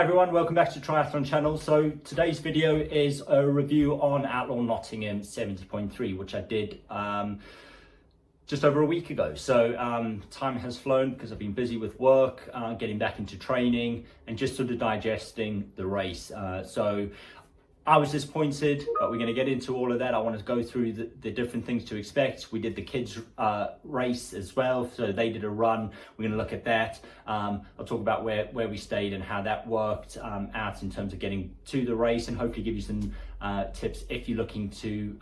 Hi everyone, welcome back to Triathlon Channel. So today's video is a review on Outlaw Nottingham 70.3, which I did just over a week ago. So time has flown because I've been busy with work, getting back into training and just sort of digesting the race. So I was disappointed, but we're going to get into all of that. I want to go through the different things to expect. We did the kids race as well, so they did a run. We're going to look at that. I'll talk about where we stayed and how that worked out in terms of getting to the race, and hopefully give you some tips if you're looking to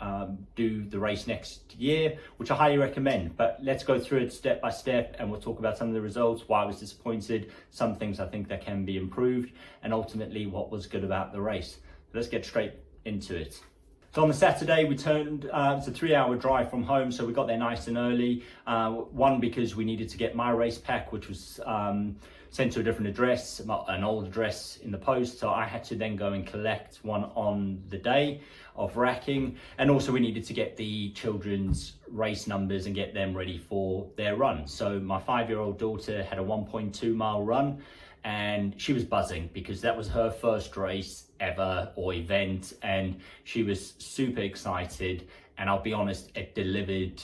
do the race next year, which I highly recommend. But let's go through it step by step, and we'll talk about some of the results, why I was disappointed, some things I think that can be improved, and ultimately what was good about the race. Let's get straight into it. So on the Saturday, we turned, it's a 3-hour drive from home, so we got there nice and early. One, because we needed to get my race pack, which was sent to a different address, an old address in the post. So I had to then go and collect one on the day of racking. And also we needed to get the children's race numbers and get them ready for their run. So my 5-year-old daughter had a 1.2 mile run, and she was buzzing because that was her first race ever or event, and she was super excited. And I'll be honest, it delivered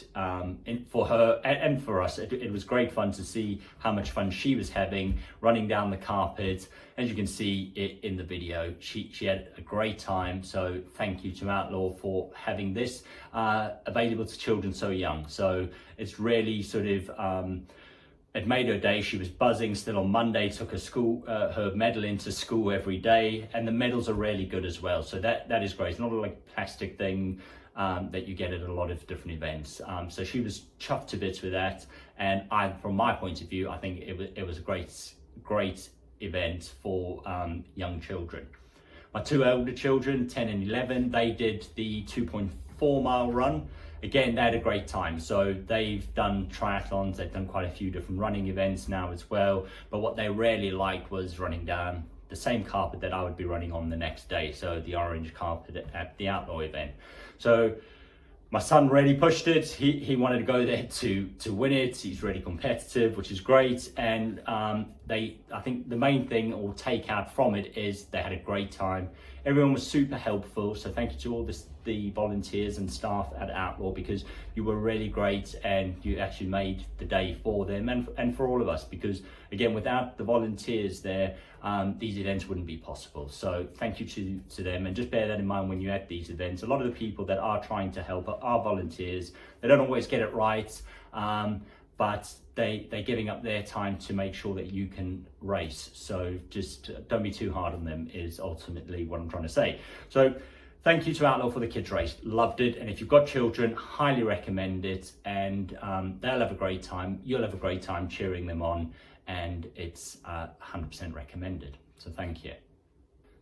for her and for us. It was great fun to see how much fun she was having running down the carpet. As you can see in the video, she had a great time. So thank you to Outlaw for having this available to children so young. So it's really sort of, it made her day. She was buzzing. Still on Monday, took her medal into school every day, and the medals are really good as well. So that is great. It's not a like plastic thing that you get at a lot of different events. So she was chuffed to bits with that, and from my point of view, I think it was a great event for young children. My two older children, 10 and 11, they did the 2.4 mile run. Again, they had a great time. So they've done triathlons, they've done quite a few different running events now as well. But what they really liked was running down the same carpet that I would be running on the next day. So the orange carpet at the Outlaw event. So my son really pushed it. He wanted to go there to win it. He's really competitive, which is great. And I think the main thing or take out from it is they had a great time. Everyone was super helpful. So thank you to all the volunteers and staff at Outlaw, because you were really great and you actually made the day for them and for all of us, because again, without the volunteers there, these events wouldn't be possible. So thank you to them, and just bear that in mind when you're at these events. A lot of the people that are trying to help are volunteers. They don't always get it right, but they're giving up their time to make sure that you can race. So just don't be too hard on them is ultimately what I'm trying to say. So thank you to Outlaw for the kids race. Loved it. And if you've got children, highly recommend it. And they'll have a great time. You'll have a great time cheering them on. And it's 100% recommended. So thank you.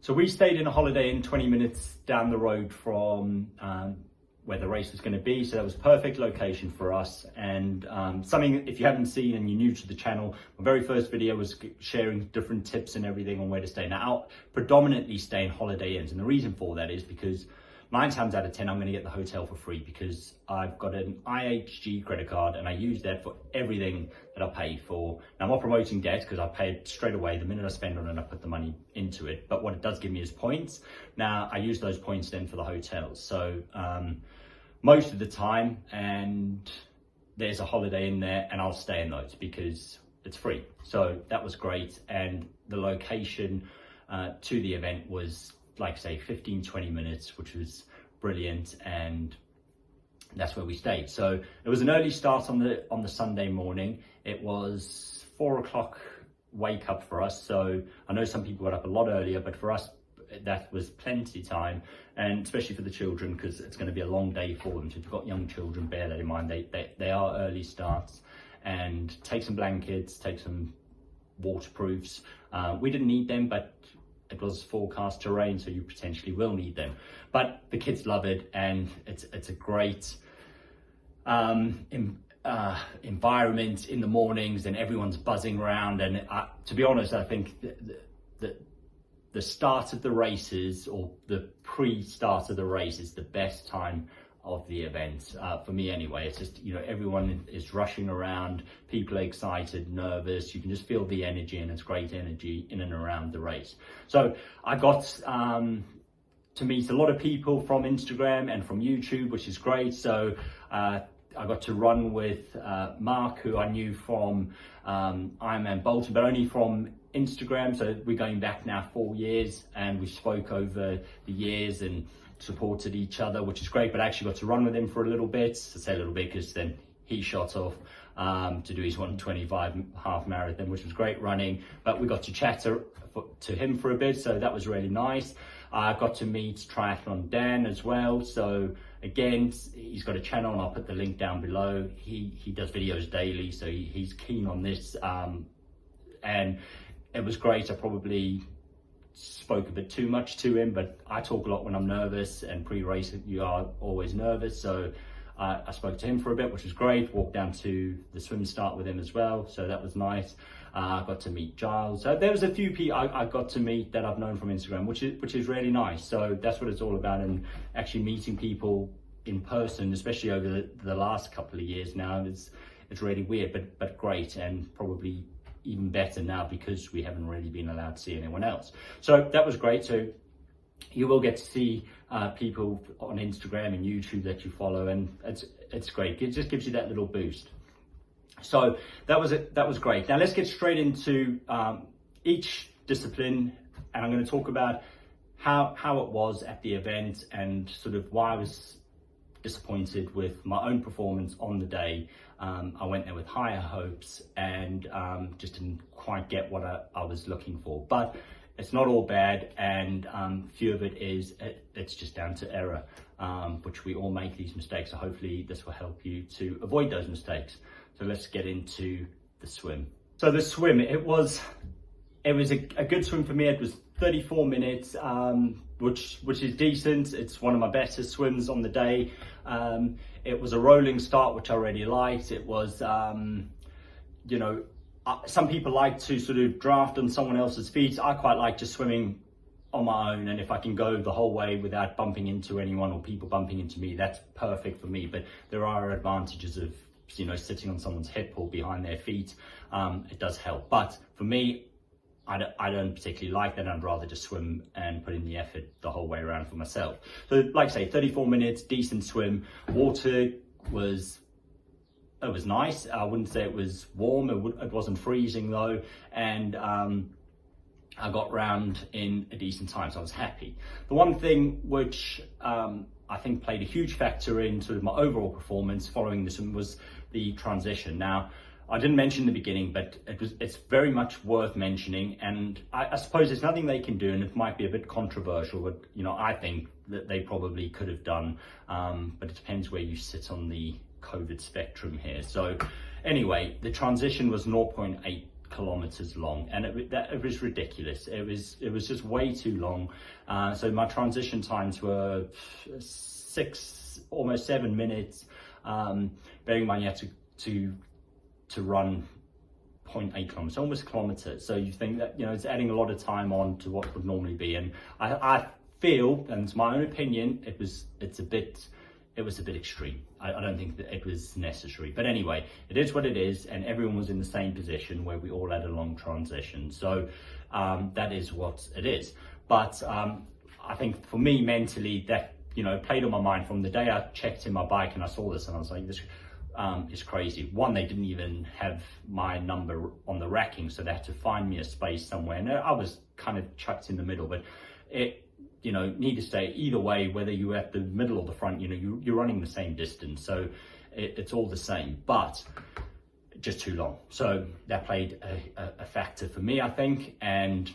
So we stayed in a Holiday Inn 20 minutes down the road from where the race was going to be. So that was a perfect location for us. And something, if you haven't seen and you're new to the channel, my very first video was sharing different tips and everything on where to stay. Now, I'll predominantly stay in Holiday Inns. And the reason for that is because 9 times out of 10, I'm going to get the hotel for free, because I've got an IHG credit card and I use that for everything that I paid for. Now, I'm not promoting debt because I pay it straight away. The minute I spend on it, I put the money into it. But what it does give me is points. Now, I use those points then for the hotels. So most of the time, and there's a Holiday Inn there, and I'll stay in those because it's free. So that was great. And the location to the event was, like say, 15-20 minutes, which was brilliant, and that's where we stayed. So it was an early start on the Sunday morning. It was 4 o'clock wake up for us. So I know some people got up a lot earlier, but for us that was plenty time, and especially for the children, because it's going to be a long day for them. So if you've got young children, bear that in mind. They are early starts, and take some blankets, take some waterproofs. We didn't need them, but it was forecast to rain, so you potentially will need them. But the kids love it, and it's a great environment in the mornings, and everyone's buzzing around. And to be honest, I think the start of the races, or the pre-start of the race, is the best time of the event. For me anyway, it's just, you know, everyone is rushing around, people are excited, nervous, you can just feel the energy, and it's great energy in and around the race. So I got to meet a lot of people from Instagram and from YouTube, which is great. So I got to run with Mark, who I knew from Ironman Bolton, but only from Instagram. So we're going back now 4 years, and we spoke over the years and supported each other, which is great. But I actually got to run with him for a little bit. I say a little bit because then he shot off to do his 125 half marathon, which was great running. But we got to chat to him for a bit, so that was really nice. I got to meet Triathlon Dan as well. So again, he's got a channel, and I'll put the link down below. He does videos daily, so he's keen on this. And it was great. I probably spoke a bit too much to him, but I talk a lot when I'm nervous, and pre-race you are always nervous. So I spoke to him for a bit, which was great. Walked down to the swim start with him as well, so that was nice. I got to meet Giles. So there was a few people I got to meet that I've known from Instagram, which is really nice. So that's what it's all about, and actually meeting people in person, especially over the last couple of years now, it's really weird, but great, and probably even better now because we haven't really been allowed to see anyone else. So that was great. So you will get to see people on Instagram and YouTube that you follow, and it's great. It just gives you that little boost. So that was it. That was great. Now let's get straight into each discipline, and I'm going to talk about how it was at the event, and sort of why I was disappointed with my own performance on the day. I went there with higher hopes, and just didn't quite get what I was looking for. But it's not all bad, and few of it is it's just down to error, which we all make these mistakes. So hopefully this will help you to avoid those mistakes. So let's get into the swim. So the swim, it was a good swim for me. It was 34 minutes, which is decent. It's one of my better swims on the day. It was a rolling start, which I really liked. It was, you know, some people like to sort of draft on someone else's feet. I quite like just swimming on my own, and if I can go the whole way without bumping into anyone or people bumping into me, that's perfect for me. But there are advantages of, you know, sitting on someone's hip or behind their feet. It does help, but for me, I don't particularly like that. I'd rather just swim and put in the effort the whole way around for myself. So like I say, 34 minutes, decent swim. Water was nice. I wouldn't say it was warm. It wasn't freezing though. And I got round in a decent time, so I was happy. The one thing which I think played a huge factor in sort of my overall performance following this one was the transition. Now, I didn't mention in the beginning, but it's very much worth mentioning, and I suppose there's nothing they can do, and it might be a bit controversial, but you know, I think that they probably could have done, but it depends where you sit on the COVID spectrum here. So anyway, the transition was 0.8 kilometers long, and it was ridiculous. It was just way too long. So my transition times were almost 7 minutes, bearing in mind you had to run 0.8 kilometers, almost a kilometer. So you think that, you know, it's adding a lot of time on to what would normally be. And I feel, and it's my own opinion, it was a bit extreme. I don't think that it was necessary. But anyway, it is what it is, and everyone was in the same position where we all had a long transition. So that is what it is. But I think for me mentally, that, you know, played on my mind from the day I checked in my bike and I saw this, and I was like, this is crazy. One, they didn't even have my number on the racking, so they had to find me a space somewhere, and I was kind of chucked in the middle. But it, you know, need to say, either way, whether you're at the middle or the front, you know, you're running the same distance, so it's all the same, but just too long. So that played a factor for me, I think. And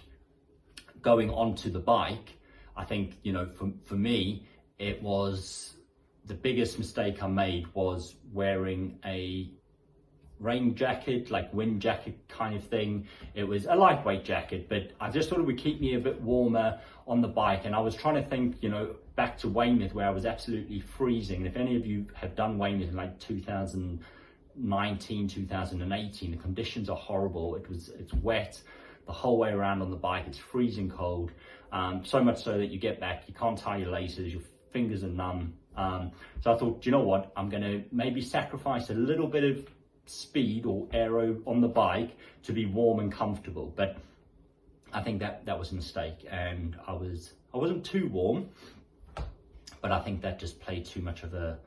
going onto the bike, I think, you know, for me, it was the biggest mistake I made was wearing a rain jacket, like wind jacket kind of thing. It was a lightweight jacket, but I just thought it would keep me a bit warmer on the bike. And I was trying to think, you know, back to Weymouth where I was absolutely freezing. If any of you have done Weymouth in like 2019, 2018, the conditions are horrible. It's wet the whole way around on the bike. It's freezing cold. So much so that you get back, you can't tie your laces, your fingers are numb. So I thought, do you know what, I'm going to maybe sacrifice a little bit of speed or aero on the bike to be warm and comfortable. But I think that was a mistake, and I wasn't too warm, but I think that just played too much of a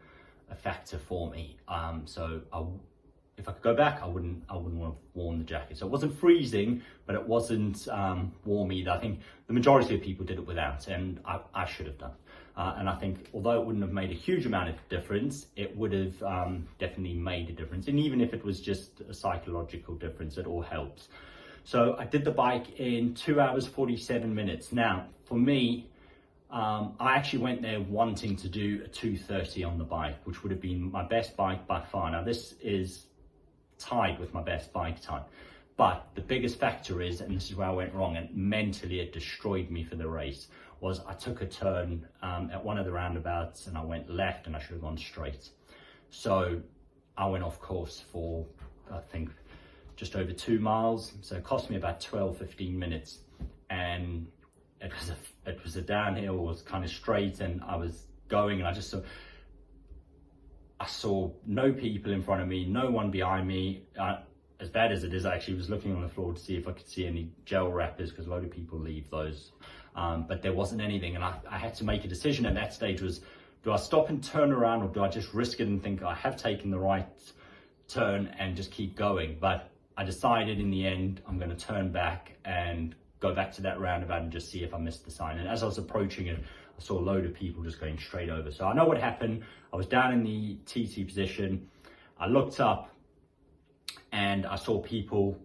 factor for me. So if I could go back, I wouldn't want to have worn the jacket. So it wasn't freezing, but it wasn't warm either. I think the majority of people did it without, and I should have done. And I think although it wouldn't have made a huge amount of difference, it would have definitely made a difference. And even if it was just a psychological difference, it all helps. So I did the bike in 2 hours, 47 minutes. Now, for me, I actually went there wanting to do a 2:30 on the bike, which would have been my best bike by far. Now, this is tied with my best bike time. But the biggest factor is, and this is where I went wrong, and mentally it destroyed me for the race, was I took a turn at one of the roundabouts and I went left and I should have gone straight. So I went off course for, I think, just over 2 miles. So it cost me about 12-15 minutes. And it was a downhill, it was kind of straight, and I was going, and I saw no people in front of me, no one behind me. As bad as it is, I actually was looking on the floor to see if I could see any gel wrappers, because a lot of people leave those. But there wasn't anything, and I had to make a decision at that stage. Was, do I stop and turn around, or do I just risk it and think I have taken the right turn and just keep going? But I decided in the end, I'm going to turn back and go back to that roundabout and just see if I missed the sign. And as I was approaching it, I saw a load of people just going straight over. So I know what happened. I was down in the TT position. I looked up and I saw people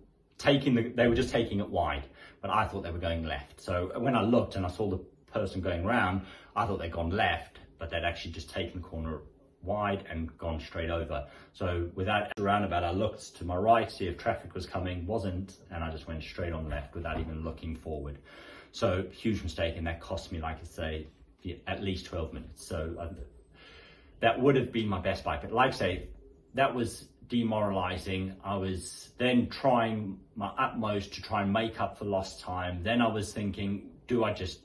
they were just taking it wide, but I thought they were going left. So when I looked and I saw the person going round, I thought they'd gone left, but they'd actually just taken the corner wide and gone straight over. So without a roundabout, I looked to my right, see if traffic was coming, wasn't, and I just went straight on left without even looking forward. So huge mistake, and that cost me, like I say, at least 12 minutes. So that would have been my best bike, but like I say, that was demoralizing. I was then trying my utmost to try and make up for lost time. Then I was thinking, do I just,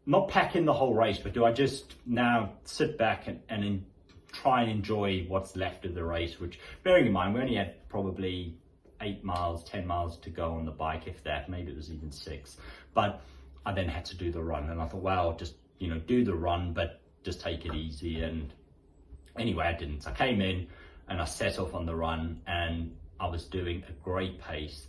not pack in the whole race, but do I just now sit back and try and enjoy what's left of the race, which, bearing in mind, we only had probably 8 miles, 10 miles to go on the bike, if that, maybe it was even 6. But I then had to do the run, and I thought, well, just, do the run, but just take it easy. And anyway, I didn't. I came in and I set off on the run, and I was doing a great pace.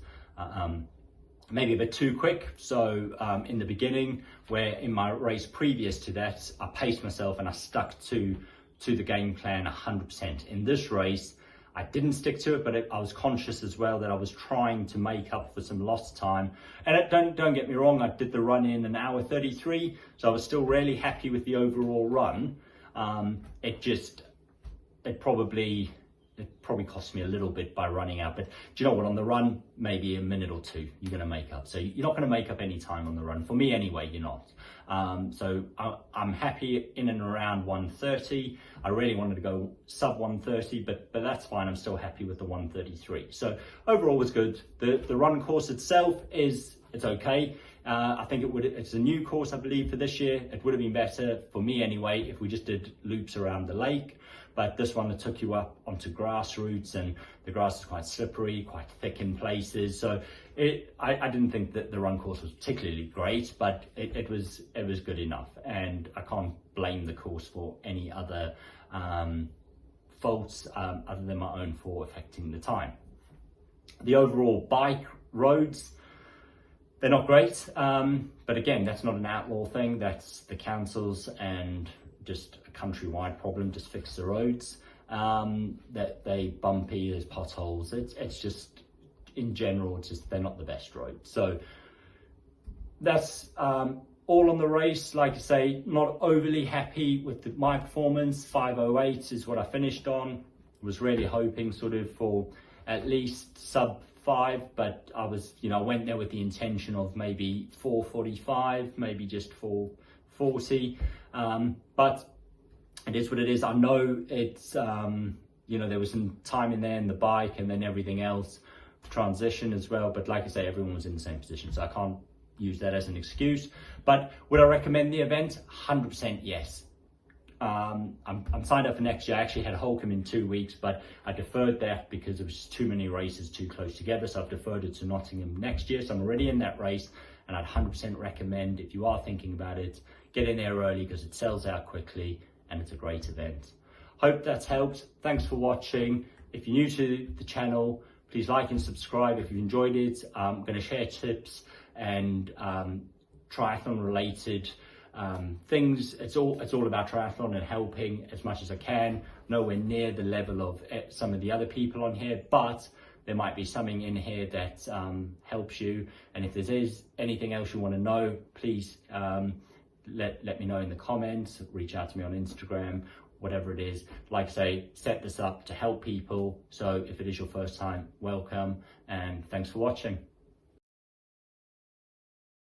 Maybe a bit too quick. So in the beginning, where in my race previous to that, I paced myself and I stuck to the game plan 100%. In this race, I didn't stick to it, but I was conscious as well that I was trying to make up for some lost time. And don't get me wrong, I did the run in an hour 33, so I was still really happy with the overall run. It probably cost me a little bit by running out, but do you know what, on the run, maybe a minute or two you're going to make up. So you're not going to make up any time on the run. For me anyway, you're not. So I'm happy in and around 1:30. I really wanted to go sub 1:30, but that's fine. I'm still happy with the 1:33. So overall was good. The run course itself it's okay. I think it's a new course, I believe, for this year. It would have been better, for me anyway, if we just did loops around the lake. But this one, it took you up onto grass routes, and the grass is quite slippery, quite thick in places. So I didn't think that the run course was particularly great, but it was good enough. And I can't blame the course for any other faults other than my own for affecting the time. The overall bike roads, they're not great, but again, that's not an Outlaw thing. That's the councils and just a countrywide problem. Just fix the roads. That they bumpy, there's potholes. It's just, in general, they're not the best roads. So that's all on the race. Like I say, not overly happy with my performance. 5:08 is what I finished on. Was really hoping sort of for at least sub 5, but I was, I went there with the intention of maybe 4:45, maybe just 4:40. But it is what it is. I know it's, there was some time in there in the bike and then everything else, transition as well. But like I say, everyone was in the same position, so I can't use that as an excuse. But would I recommend the event? 100% yes. I'm signed up for next year. I actually had Holcomb in 2 weeks, but I deferred that because there was just too many races too close together. So I've deferred it to Nottingham next year. So I'm already in that race, and I'd 100% recommend, if you are thinking about it, get in there early because it sells out quickly and it's a great event. Hope that's helped. Thanks for watching. If you're new to the channel, please like and subscribe if you've enjoyed it. I'm going to share tips and triathlon related things. It's all about triathlon and helping as much as I can. Nowhere near the level of some of the other people on here, but there might be something in here that helps you. And if there is anything else you want to know, please let me know in the comments. Reach out to me on Instagram, whatever it is. Like I say, set this up to help people. So if it is your first time, welcome, and thanks for watching.